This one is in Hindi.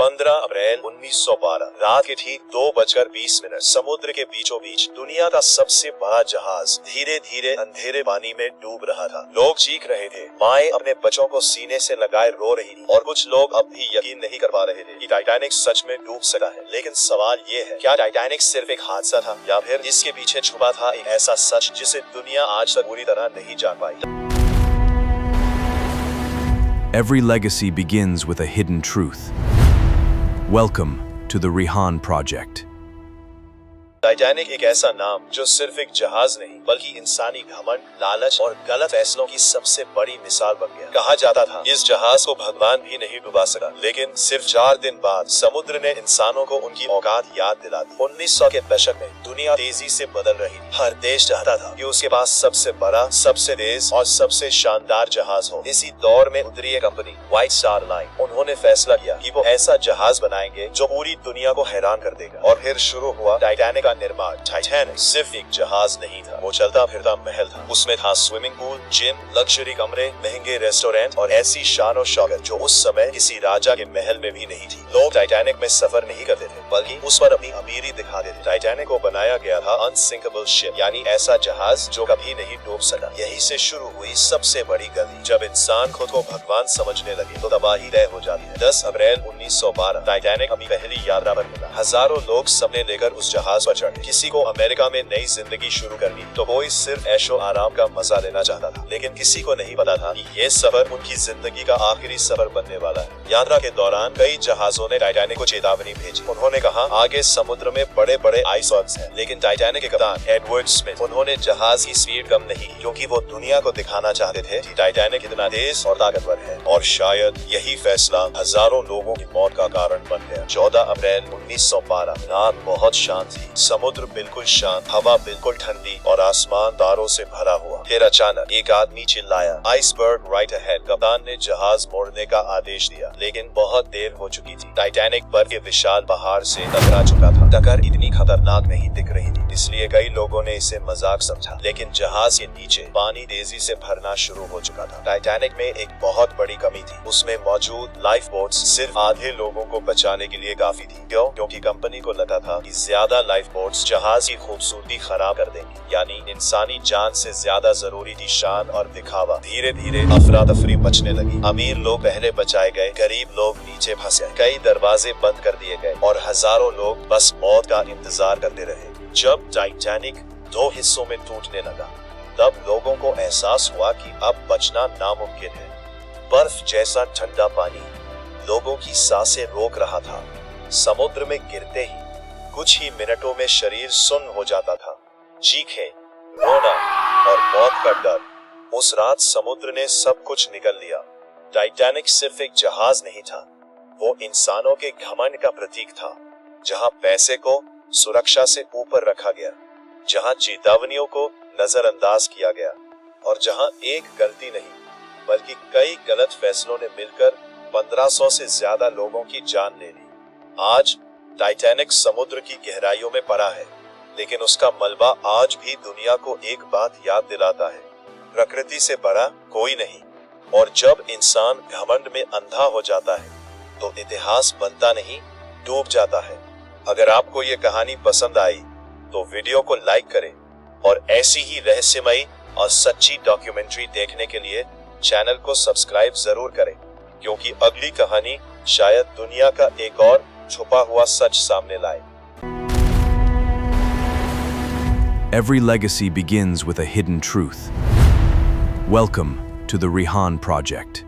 15 अप्रैल 1912 रात के ठीक 2:20 समुद्र के बीचों बीच दुनिया का सबसे बड़ा जहाज धीरे धीरे अंधेरे पानी में डूब रहा था। लोग चीख रहे थे, माएं अपने बच्चों को सीने से लगाए रो रही थी और कुछ लोग अब भी यकीन नहीं कर पा रहे थे कि टाइटैनिक सच में डूब सका है। लेकिन सवाल ये है, क्या टाइटैनिक सिर्फ एक हादसा था या फिर इसके पीछे छुपा था एक ऐसा सच जिसे दुनिया आज तक पूरी तरह नहीं जान पाई। Every legacy begins with a hidden truth. Welcome to the Rihan Project. Titanic एक ऐसा नाम जो सिर्फ एक जहाज नहीं बल्कि इंसानी घमंड, लालच और गलत फैसलों की सबसे बड़ी मिसाल बन गया। कहा जाता था इस जहाज को भगवान भी नहीं डुबा सका, लेकिन सिर्फ 4 दिन बाद समुद्र ने इंसानों को उनकी औकात याद दिला दी। 1900 के दशक में दुनिया तेजी से बदल रही थी। हर देश चाहता था कि उसके पास सबसे बड़ा, सबसे तेज और सबसे शानदार जहाज हो। इसी दौर में उतरी एक कंपनी व्हाइट स्टार लाइन। उन्होंने फैसला किया कि वो ऐसा जहाज बनाएंगे जो पूरी दुनिया को हैरान कर देगा। और फिर शुरू हुआ टाइटैनिक का निर्माण। टाइटैनिक सिर्फ एक जहाज नहीं था, वो चलता फिरता महल था। उसमें था स्विमिंग पूल, जिम, लग्जरी कमरे, महंगे रेस्टोरेंट और ऐसी शान और शौकत जो उस समय किसी राजा के महल में भी नहीं थी। लोग टाइटैनिक में सफर नहीं करते थे बल्कि उस पर अपनी अमीरी दिखाते थे। टाइटैनिक को बनाया गया था अनसिंकेबल शिप, यानी ऐसा जहाज जो कभी नहीं डूब सका। यही से शुरू हुई सबसे बड़ी गलती। जब इंसान खुद को भगवान समझने लगे तो तबाही तय हो जाती है। 10 अप्रैल 1912 टाइटैनिक अपनी पहली यात्रा पर निकला। हजारों लोग सपने लेकर उस जहाज पर चढ़े। किसी को अमेरिका में नई जिंदगी शुरू करनी तो कोई सिर्फ ऐशो आराम का मजा लेना चाहता था, लेकिन किसी को नहीं पता था कि ये सफर उनकी जिंदगी का आखिरी सफर बनने वाला है। यात्रा के दौरान कई जहाजों ने टाइटैनिक को चेतावनी भेजी। उन्होंने कहा आगे समुद्र में बड़े बड़े आइसबर्ग्स हैं, लेकिन टाइटैनिक के कप्तान एडवर्ड स्मिथ उन्होंने जहाज की स्पीड कम नहीं की, क्योंकि वो दुनिया को दिखाना चाहते थे कि टाइटैनिक कितना तेज और ताकतवर है। और शायद यही फैसला हजारों लोगं की मौत का कारण बन गया। 14 अप्रैल 1912 रात बहुत शांत थी। समुद्र बिल्कुल शांत, हवा बिल्कुल ठंडी और आसमान तारों से भरा हुआ। फिर अचानक एक आदमी चिल्लाया, आइसबर्ग राइट अहेड। कप्तान ने जहाज मोड़ने का आदेश दिया, लेकिन बहुत देर हो चुकी थी। टाइटैनिक बर्फ के विशाल पहाड़ से टकरा चुका था। टक्कर इतनी खतरनाक नहीं दिख रही थी, इसलिए कई लोगों ने इसे मजाक समझा, लेकिन जहाज के नीचे पानी तेजी से भरना शुरू हो चुका था। टाइटैनिक में एक बहुत बड़ी कमी थी, उसमें मौजूद लाइफ बोट्स सिर्फ आधे लोगों को बचाने के लिए काफी थी। क्यों? क्योंकि कंपनी को लगा था कि ज्यादा लाइफ बोट्स जहाज की खूबसूरती खराब कर देंगी, यानी इंसानी जान से ज्यादा जरूरी थी शान और दिखावा। धीरे धीरे अफरा तफरी मचने लगी। अमीर लोग पहले बचाए गए, गरीब लोग नीचे फंस गए। कई दरवाजे बंद कर दिए गए और हजारों लोग बस मौत का इंतजार करते रहे। जब टाइटैनिक 2 हिस्सों में टूटने लगा, तब लोगों को एहसास हुआ कि अब बचना नामुमकिन है। बर्फ जैसा ठंडा पानी लोगों की सांसें रोक रहा था। समुद्र में गिरते ही कुछ ही मिनटों में शरीर सुन्न हो जाता था। चीखें, रोना और मौत का डर। उस रात समुद्र ने सब कुछ निगल लिया। टाइटैनिक सिर्फ एक जहाज नहीं था, वो इंसानों के घमंड का प्रतीक था। जहां पैसे को सुरक्षा से ऊपर रखा गया, जहां चेतावनियों को नजरअंदाज किया गया और जहां एक गलती नहीं बल्कि कई गलत फैसलों ने मिलकर 1500 से ज्यादा लोगों की जान ले ली। आज टाइटैनिक समुद्र की गहराइयों में पड़ा है, लेकिन उसका मलबा आज भी दुनिया को एक बात याद दिलाता है, प्रकृति से बड़ा कोई नहीं। और जब इंसान घमंड में अंधा हो जाता है तो इतिहास बनता नहीं, डूब जाता है। अगर आपको ये कहानी पसंद आई तो वीडियो को लाइक करें और ऐसी ही रहस्यमयी और सच्ची डॉक्यूमेंट्री देखने के लिए चैनल को सब्सक्राइब जरूर करें, क्योंकि अगली कहानी शायद दुनिया का एक और छुपा हुआ सच सामने लाए। Every legacy begins with a hidden truth. Welcome to the Rihan Project.